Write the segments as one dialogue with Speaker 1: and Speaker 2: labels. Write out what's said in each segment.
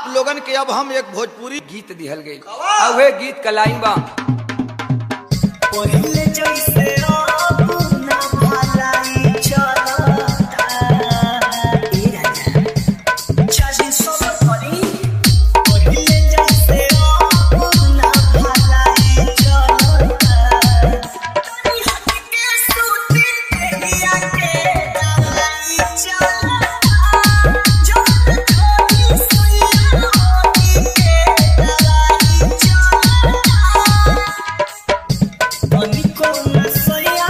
Speaker 1: आप लोगन के अब हम एक भोजपुरी गीत दिहल गई। अब वे गीत का लाइन बा
Speaker 2: पहिले जैसे अब ना भलाई चलता ए राजा चाची सब करी पहिले जैसे अब ना भलाई चलता तनी हट के सूती देहिया के दवाई चलता जब तोरी सैया होती के दवाई चलता अनिको नसया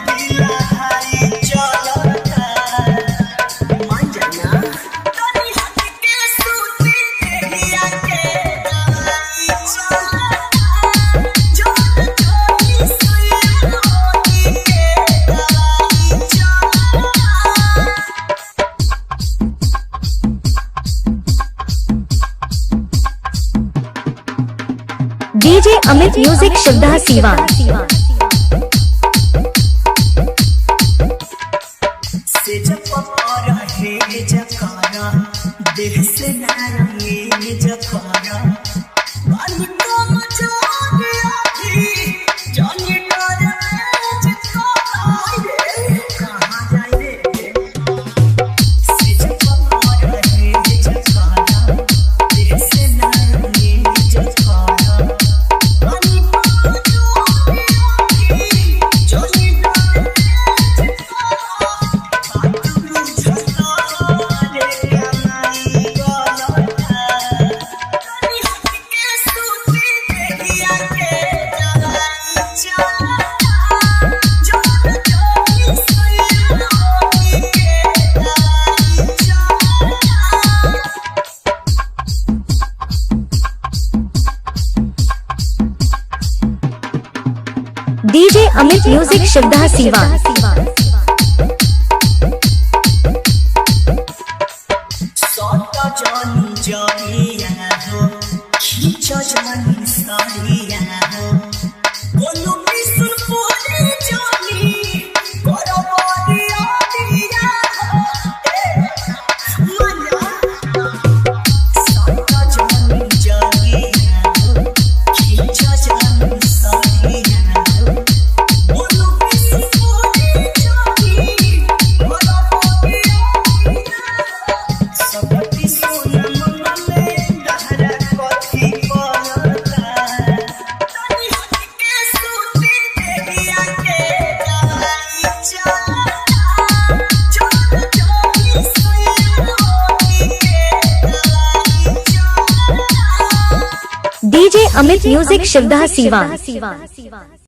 Speaker 2: ढीला हाई चलता मान जाना तनी हट के सूती देहिया के दवाई चलता जब तोरी सैया होती के दवाई चलता
Speaker 3: डीजे अमित म्यूजिक श्रद्धा सीवान।
Speaker 2: से जब रहे जकारा देह से नारे जकारा मन को मचा गया भी जाने डर में जकारा रे कहां जाए रे से जब रहे जकारा देह से नारे जकारा मन को मचा गया भी जाने डर में जकारा
Speaker 3: डीजे अमित म्यूजिक श्रद्धा सीवान।
Speaker 2: सोता जानी जानिया हो खींचा जानी साड़िया हो बोलो विष्णु पूरी जानी करो बोलिया दिया हो मना सोता जानी जानिया हो खींचा जानी साड़िया हो बोलो विष्णु पूरी जानी करो बोलिया दिया सबती सोना मन में डहरा कथी बोलता तनी हट के सूती देहिया के दवाई चलता जब तोरी सैया होती के दवाई चलता
Speaker 3: डीजे अमित म्यूजिक श्रद्धा सीवान।